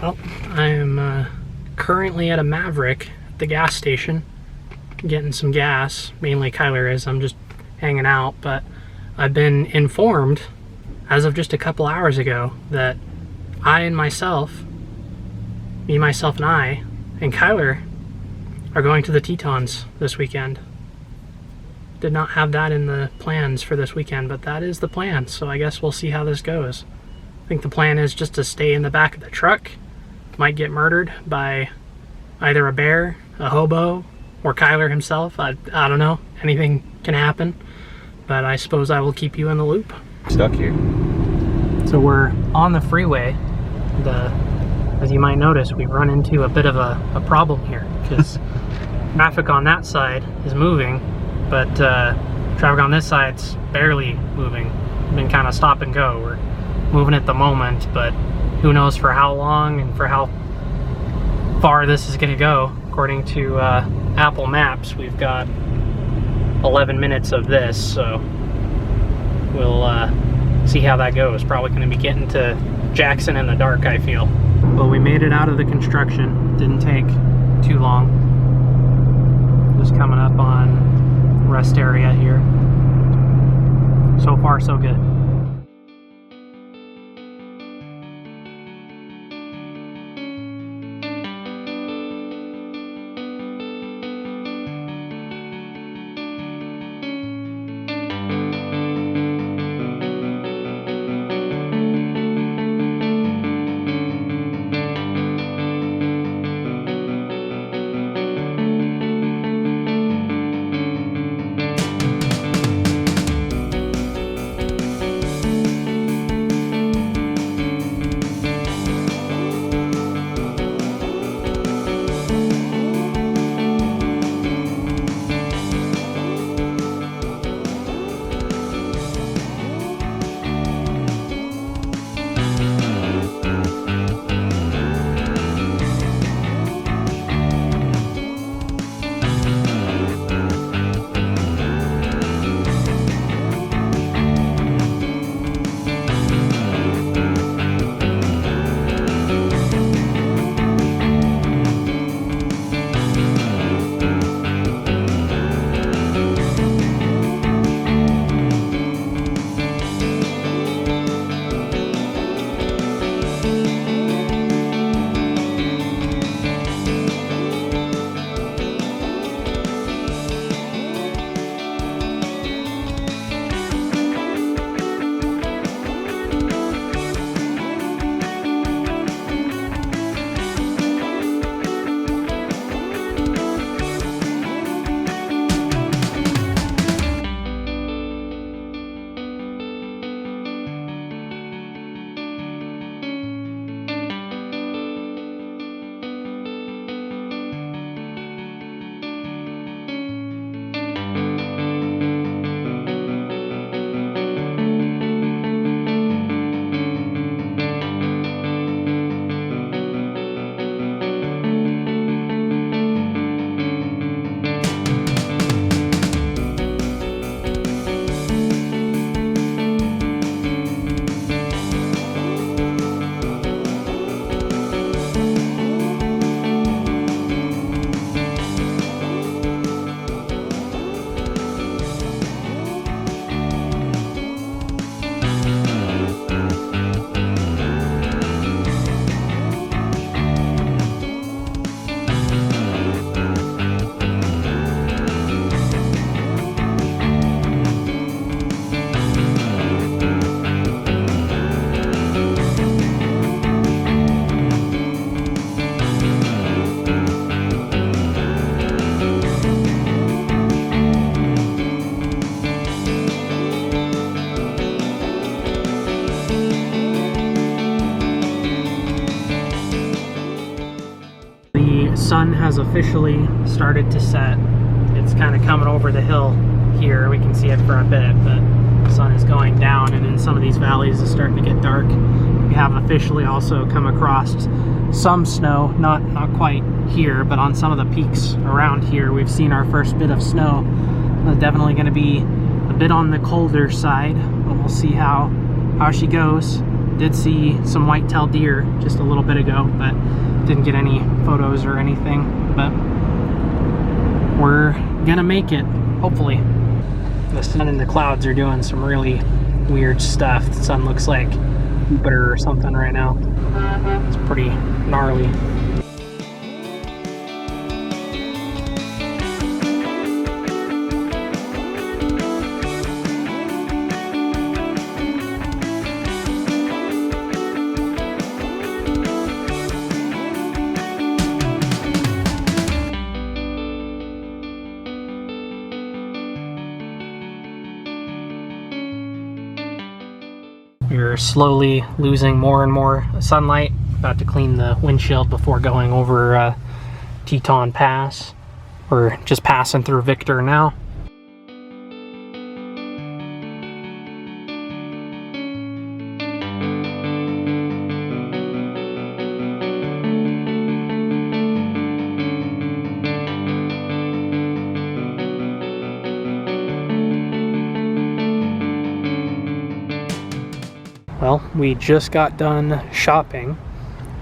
Well, I am currently at a Maverick at the gas station, getting some gas. Mainly Kyler is, I'm just hanging out, but I've been informed as of just a couple hours ago that me, myself, and I, and Kyler are going to the Tetons this weekend. Did not have that in the plans for this weekend, but that is the plan, so I guess we'll see how this goes. I think the plan is just to stay in the back of the truck. Might get murdered by either a bear, a hobo, or Kyler himself. I don't know. Anything can happen. But I suppose I will keep you in the loop. Stuck here. So we're on the freeway. As you might notice, we've run into a bit of a problem here because traffic on that side is moving, but traffic on this side's barely moving. Been kind of stop and go. We're moving at the moment, but who knows for how long and for how far this is going to go. According to Apple Maps, we've got 11 minutes of this, so we'll see how that goes. Probably going to be getting to Jackson in the dark, I feel. But we made it out of the construction. Didn't take too long. Just coming up on rest area here. So far, so good. Sun has officially started to set. It's kind of coming over the hill here. We can see it for a bit, but the sun is going down, and in some of these valleys it's starting to get dark. We have officially also come across some snow, not quite here, but on some of the peaks around here we've seen our first bit of snow. Definitely going to be a bit on the colder side, but we'll see how she goes. Did see some white-tailed deer just a little bit ago, but didn't get any photos or anything. But we're gonna make it, hopefully. The sun and the clouds are doing some really weird stuff. The sun looks like Jupiter or something right now. It's pretty gnarly. We're slowly losing more and more sunlight. About to clean the windshield before going over Teton Pass. We're just passing through Victor now. Well, we just got done shopping,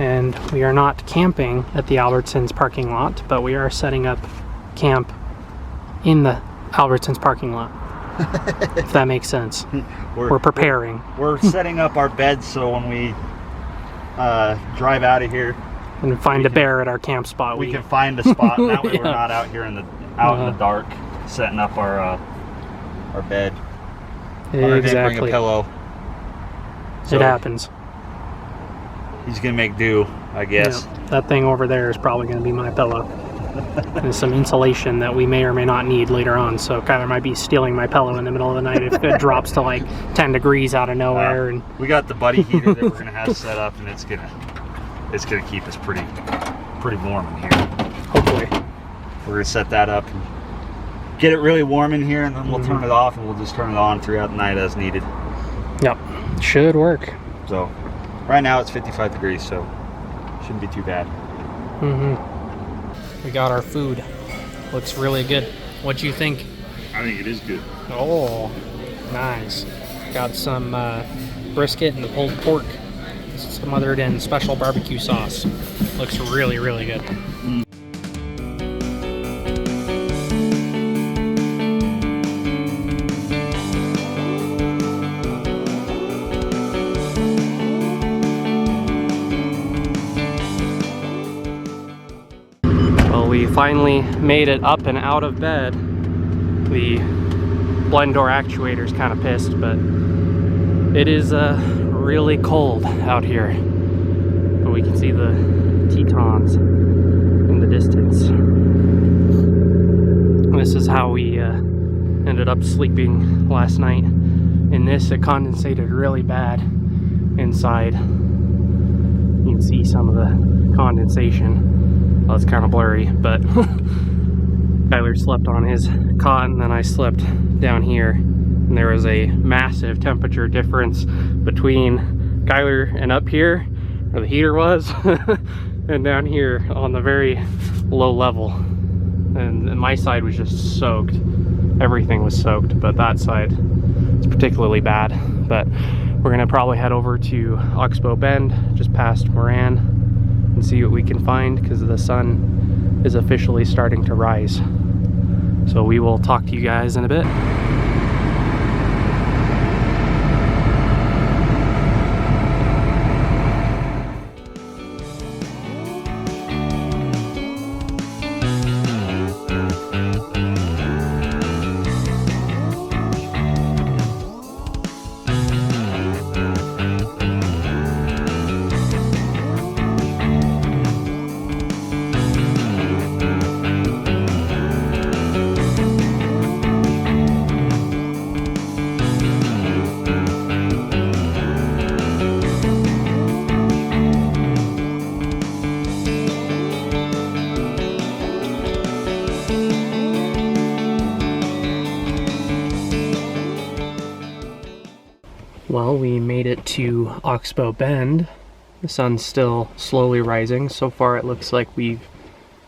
and we are not camping at the Albertsons parking lot, but we are setting up camp in the Albertsons parking lot, if that makes sense. We're preparing. We're setting up our beds so when we drive out of here and find a bear at our camp spot, we can find a spot, and that way we're not out here in the dark setting up our bed. Exactly. Bring a pillow. So it happens. He's gonna make do, I guess. Yeah, that thing over there is probably gonna be my pillow. And some insulation that we may or may not need later on. So Kyler might be stealing my pillow in the middle of the night if it drops to like 10 degrees out of nowhere. And we got the buddy heater that we're gonna have set up, and it's gonna keep us pretty warm in here. Hopefully. We're gonna set that up and get it really warm in here, and then we'll turn it off, and we'll just turn it on throughout the night as needed. Yep, should work. So right now it's 55 degrees, so shouldn't be too bad. We got our food. Looks really good. What do you think? I think it is good. Oh, nice. Got some brisket and the pulled pork, smothered in special barbecue sauce. Looks really, really good. We finally made it up and out of bed. The blend door actuator's kind of pissed, but it is really cold out here. But we can see the Tetons in the distance. This is how we ended up sleeping last night. In this, it condensated really bad inside. You can see some of the condensation. Well, it's kind of blurry, but Kyler slept on his cot, and then I slept down here. And there was a massive temperature difference between Kyler and up here, where the heater was, and down here on the very low level. And my side was just soaked. Everything was soaked, but that side is particularly bad. But we're gonna probably head over to Oxbow Bend, just past Moran, and see what we can find, because the sun is officially starting to rise. So we will talk to you guys in a bit. Well, we made it to Oxbow Bend. The sun's still slowly rising. So far it looks like we've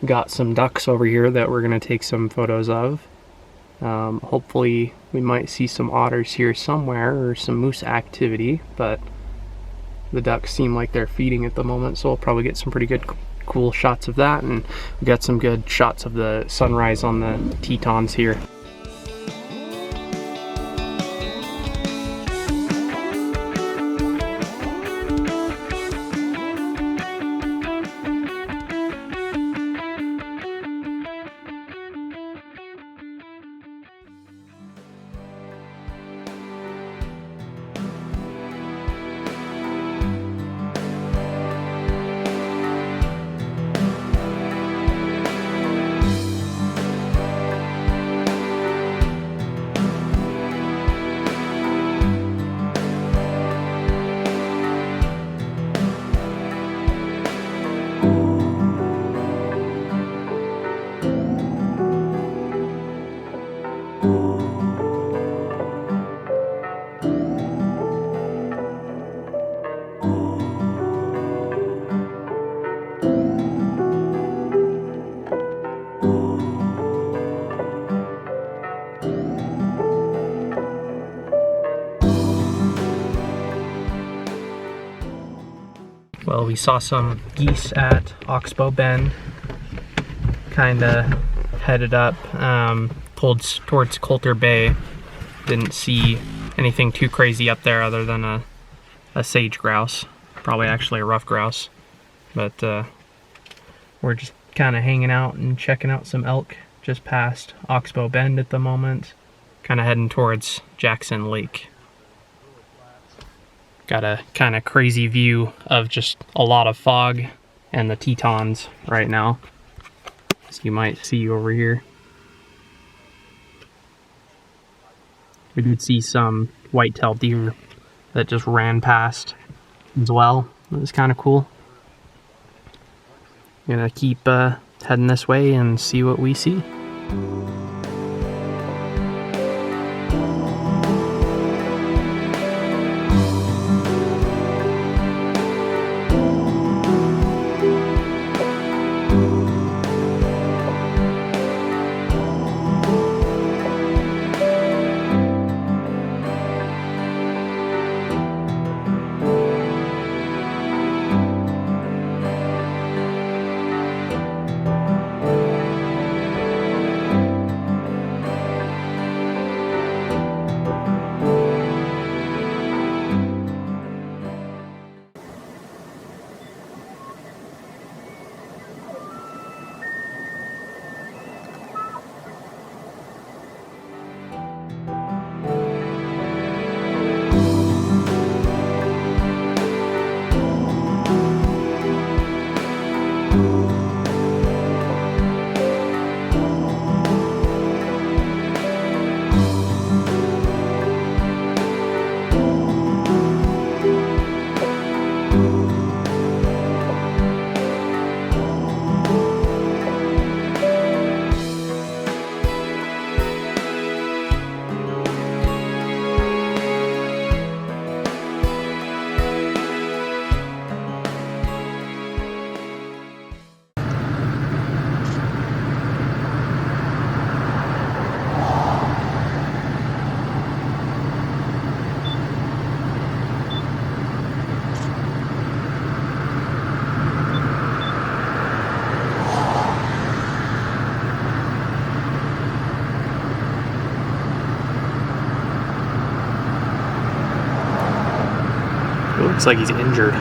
got some ducks over here that we're going to take some photos of. Hopefully we might see some otters here somewhere, or some moose activity, but the ducks seem like they're feeding at the moment, so we'll probably get some pretty good cool shots of that, and we got some good shots of the sunrise on the Tetons here. Well, we saw some geese at Oxbow Bend, kind of headed up towards Coulter Bay. Didn't see anything too crazy up there other than a sage grouse, probably actually a rough grouse. But we're just kind of hanging out and checking out some elk just past Oxbow Bend at the moment, kind of heading towards Jackson Lake. Got a kind of crazy view of just a lot of fog and the Tetons right now, as you might see over here. We did see some white-tailed deer that just ran past as well. It was kind of cool. Gonna keep heading this way and see what we see. It looks like he's injured.